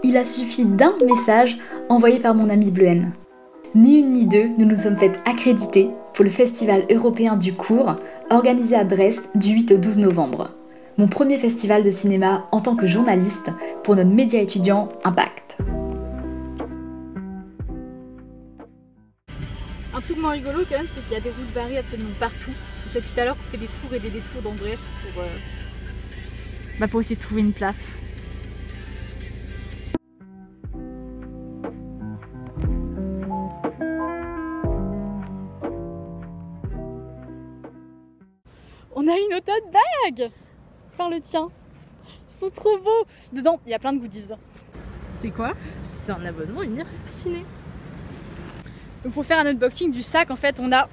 Il a suffi d'un message envoyé par mon ami Bleuhen. Ni une ni deux, nous nous sommes fait accréditer pour le Festival européen du court, organisé à Brest du 8 au 12 novembre. Mon premier festival de cinéma en tant que journaliste pour notre média étudiant Impact. Un truc moins rigolo quand même, c'est qu'il y a des routes barrées absolument partout. C'est depuis tout à l'heure qu'on fait des tours et des détours dans Brest pour essayer de trouver une place. On a une auto bag par le tien. Ils sont trop beaux. Dedans, il y a plein de goodies. C'est quoi? C'est un abonnement Unir Ciné. Donc pour faire un unboxing du sac, en fait, on a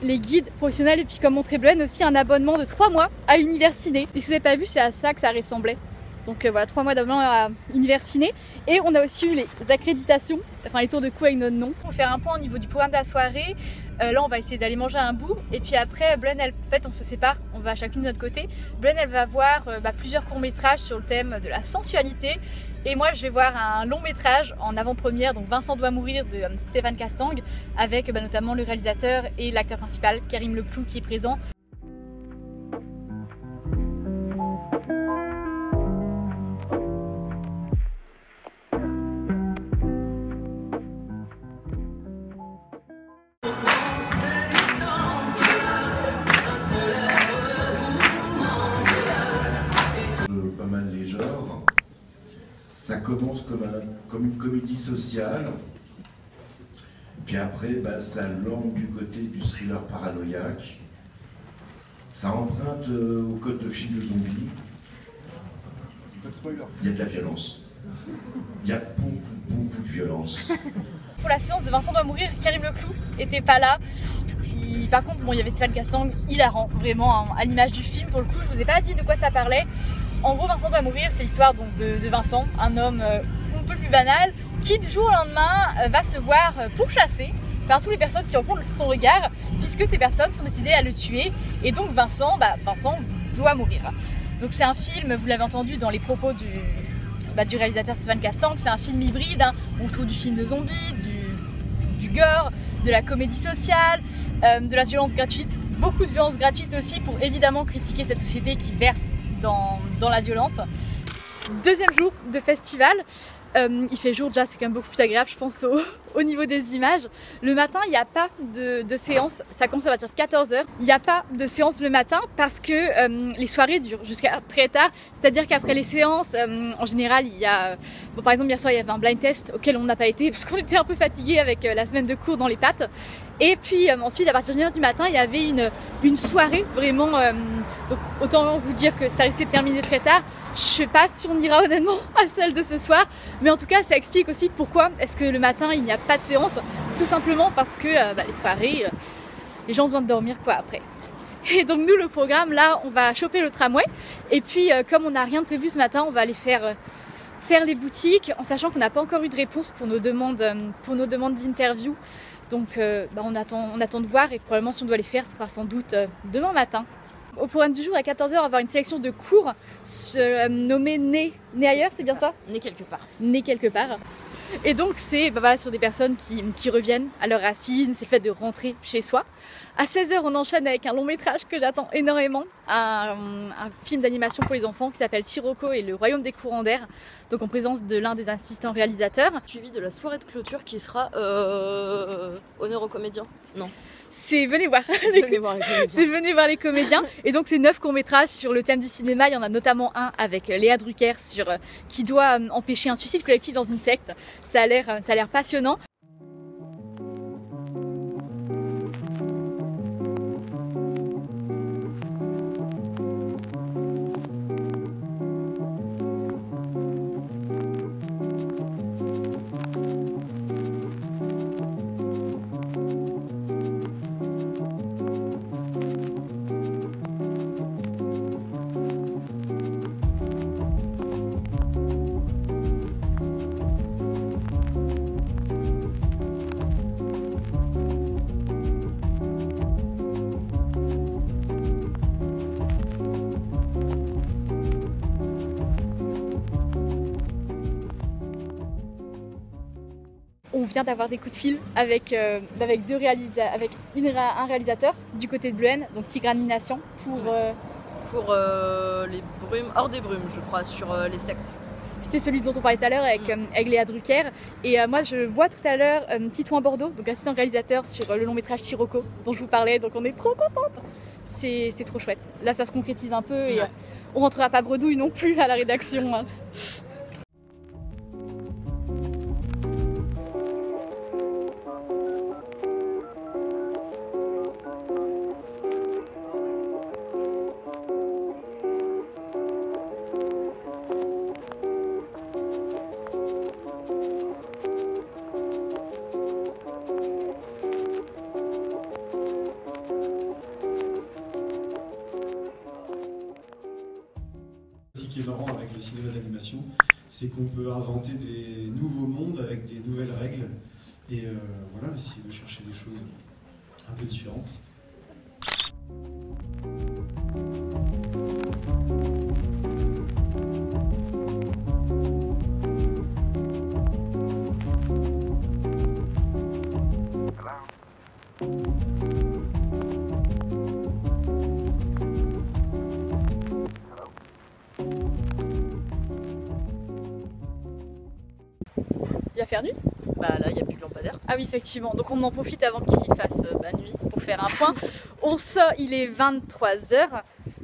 les guides professionnels et puis comme montré Bleuhen aussi un abonnement de 3 mois à Univers Ciné. Et si vous n'avez pas vu, c'est à ça que ça ressemblait. Donc voilà, 3 mois d'abonnement à Univers Ciné. Et on a aussi eu les accréditations, enfin les tours de cou avec notre nom. Pour faire un point au niveau du programme de la soirée, là on va essayer d'aller manger un bout. Et puis après, Bleuhen, en fait on se sépare, on va chacune de notre côté. Bleuhen, elle va voir plusieurs courts-métrages sur le thème de la sensualité. Et moi je vais voir un long métrage en avant-première, donc Vincent doit mourir de Stéphane Castang, avec notamment le réalisateur et l'acteur principal, Karim Leclou, qui est présent. Pas mal les genres. Ça commence comme une comédie sociale, puis après ça lorgne du côté du thriller paranoïaque, ça emprunte au code de film de zombies, il y a de la violence, il y a beaucoup de violence. Pour la séance de Vincent doit mourir, Karim Leclou était pas là. Par contre, il y avait Stéphane Castang, hilarant, vraiment à l'image du film. Pour le coup, je vous ai pas dit de quoi ça parlait. En gros, Vincent doit mourir, c'est l'histoire donc de Vincent, un homme un peu plus banal, qui du jour au lendemain va se voir pourchassé par toutes les personnes qui rencontrent son regard, puisque ces personnes sont décidées à le tuer. Et donc Vincent doit mourir. Donc c'est un film, vous l'avez entendu dans les propos du réalisateur Stéphane Castang, c'est un film hybride, on trouve du film de zombies, du gore, de la comédie sociale, de la violence gratuite, beaucoup de violence gratuite aussi pour évidemment critiquer cette société qui verse dans la violence. Deuxième jour de festival, il fait jour déjà, c'est quand même beaucoup plus agréable je pense au niveau des images. Le matin il n'y a pas de séance, ça commence à partir de 14 h. Il n'y a pas de séance le matin parce que les soirées durent jusqu'à très tard, c'est-à-dire qu'après les séances, en général il y a, par exemple hier soir il y avait un blind test auquel on n'a pas été parce qu'on était un peu fatigués avec la semaine de cours dans les pattes. Et puis ensuite à partir de 9 h du matin il y avait une soirée vraiment, donc autant vous dire que ça risquait de terminer très tard. Je sais pas si on ira honnêtement à celle de ce soir, mais en tout cas ça explique aussi pourquoi est-ce que le matin il n'y a pas de séance, tout simplement parce que les soirées, les gens ont besoin de dormir quoi après. Et donc nous le programme là, on va choper le tramway et puis comme on n'a rien de prévu ce matin, on va aller faire les boutiques en sachant qu'on n'a pas encore eu de réponse pour nos demandes d'interview. Donc on attend de voir et probablement si on doit les faire, ce sera sans doute demain matin. Au programme du jour, à 14 h, on va avoir une sélection de cours nommée Né ailleurs, c'est bien ça? Né quelque part. Né quelque part. Et donc c'est sur des personnes qui reviennent à leurs racines, c'est le fait de rentrer chez soi. À 16 h, on enchaîne avec un long métrage que j'attends énormément, un film d'animation pour les enfants qui s'appelle Sirocco et le royaume des courants d'air, donc en présence de l'un des assistants réalisateurs. Suivi de la soirée de clôture qui sera honneur aux comédiens. Non. C'est venez voir les comédiens. Et donc c'est 9 courts-métrages sur le thème du cinéma. Il y en a notamment un avec Léa Drucker qui doit empêcher un suicide collectif dans une secte. Ça a l'air passionnant. on vient d'avoir des coups de fil avec un réalisateur du côté de Bleuhen, donc Tigrane Minassian, pour les brumes, hors des brumes, je crois, sur les sectes. C'était celui dont on parlait tout à l'heure avec Léa Drucker. Et moi, je vois tout à l'heure Titouan Bordeaux, donc assistant réalisateur sur le long métrage Sirocco, dont je vous parlais. Donc on est trop contente. C'est trop chouette. Là, ça se concrétise un peu et on rentrera pas bredouille non plus à la rédaction. Hein. Ce qui est marrant avec le cinéma d'animation, c'est qu'on peut inventer des nouveaux mondes avec des nouvelles règles et voilà, essayer de chercher des choses un peu différentes. Il va faire nuit? Bah là, il n'y a plus de lampadaire. Ah oui, effectivement. Donc on en profite avant qu'il fasse nuit pour faire un point. On sort, il est 23h.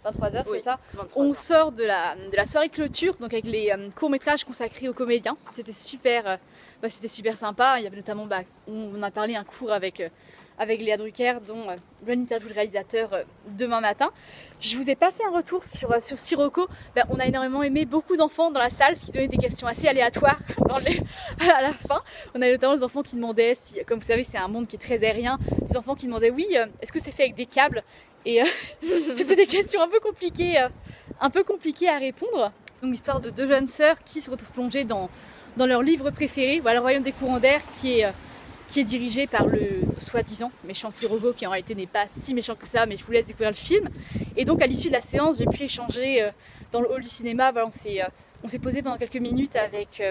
23h, Oui, c'est ça 23 On heures. sort de la soirée clôture, donc avec les courts-métrages consacrés aux comédiens. C'était super sympa. Il y avait notamment, on a parlé un cours avec Léa Drucker, dont bonne interview le réalisateur demain matin. Je vous ai pas fait un retour sur Sirocco. On a énormément aimé, beaucoup d'enfants dans la salle, ce qui donnait des questions assez aléatoires à la fin. On a notamment des enfants qui demandaient, comme vous savez c'est un monde qui est très aérien, des enfants qui demandaient oui, est-ce que c'est fait avec des câbles? Et c'était des questions un peu compliquées à répondre. Donc l'histoire de deux jeunes sœurs qui se retrouvent plongées dans leur livre préféré, voilà, Le Royaume des courants d'air, qui est dirigé par le soi-disant méchant Sirocco, qui en réalité n'est pas si méchant que ça, mais je vous laisse découvrir le film. Et donc à l'issue de la séance, j'ai pu échanger dans le hall du cinéma. Voilà, on s'est posé pendant quelques minutes avec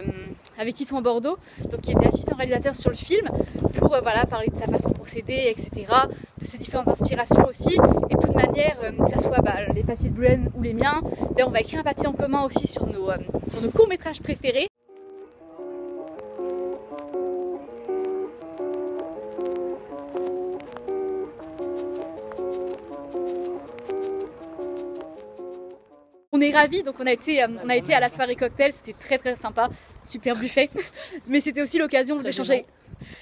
Titouan Bordeaux, donc qui était assistant réalisateur sur le film, pour parler de sa façon de procéder, etc., de ses différentes inspirations aussi. Et de toute manière, que ce soit les papiers de Bleuhen ou les miens, d'ailleurs on va écrire un papier en commun aussi sur nos courts-métrages préférés. On est ravis, donc on a été à la soirée cocktail, c'était très très sympa, super buffet, mais c'était aussi l'occasion d'échanger.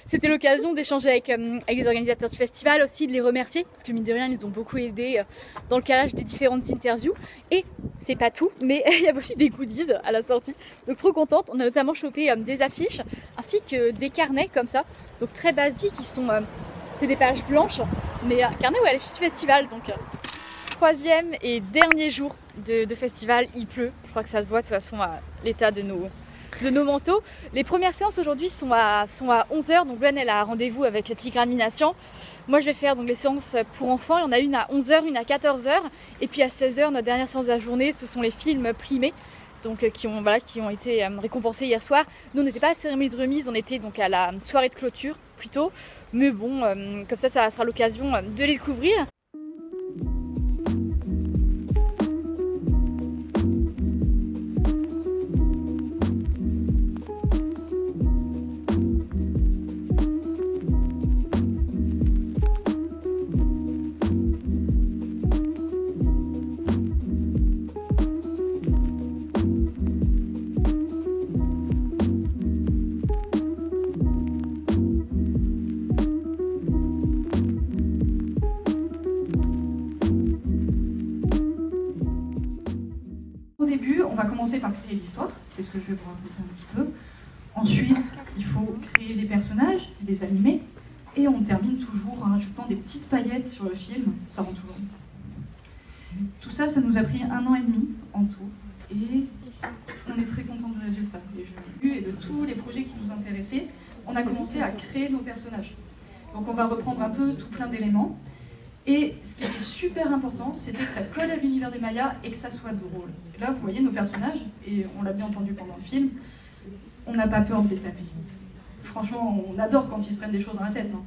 C'était l'occasion d'échanger avec les organisateurs du festival, aussi de les remercier, parce que mine de rien, ils nous ont beaucoup aidés dans le calage des différentes interviews. Et c'est pas tout, mais il y avait aussi des goodies à la sortie, donc trop contente. On a notamment chopé des affiches, ainsi que des carnets comme ça, donc très basiques, c'est des pages blanches, mais carnets à l'affiche du festival, donc... Troisième et dernier jour de festival, il pleut. Je crois que ça se voit de toute façon à l'état de nos manteaux. Les premières séances aujourd'hui sont à 11h, donc Bleuhen elle a rendez-vous avec Tigrane Minassian. Moi je vais faire donc les séances pour enfants, il y en a une à 11h, une à 14h, et puis à 16h, notre dernière séance de la journée, ce sont les films primés, donc qui ont été récompensés hier soir. Nous on n'était pas à la cérémonie de remise, on était donc à la soirée de clôture plutôt, mais bon, comme ça sera l'occasion de les découvrir. Au début, on va commencer par créer l'histoire, c'est ce que je vais vous raconter un petit peu. Ensuite, il faut créer les personnages, les animer, et on termine toujours en rajoutant des petites paillettes sur le film, ça rend toujours mieux. Tout ça, ça nous a pris 1 an et demi en tout, et on est très contents du résultat. Et de tous les projets qui nous intéressaient, on a commencé à créer nos personnages. Donc on va reprendre un peu tout plein d'éléments. Et ce qui était super important, c'était que ça colle à l'univers des Mayas et que ça soit drôle. Là, vous voyez nos personnages, et on l'a bien entendu pendant le film, on n'a pas peur de les taper. franchement, on adore quand ils se prennent des choses dans la tête. Hein.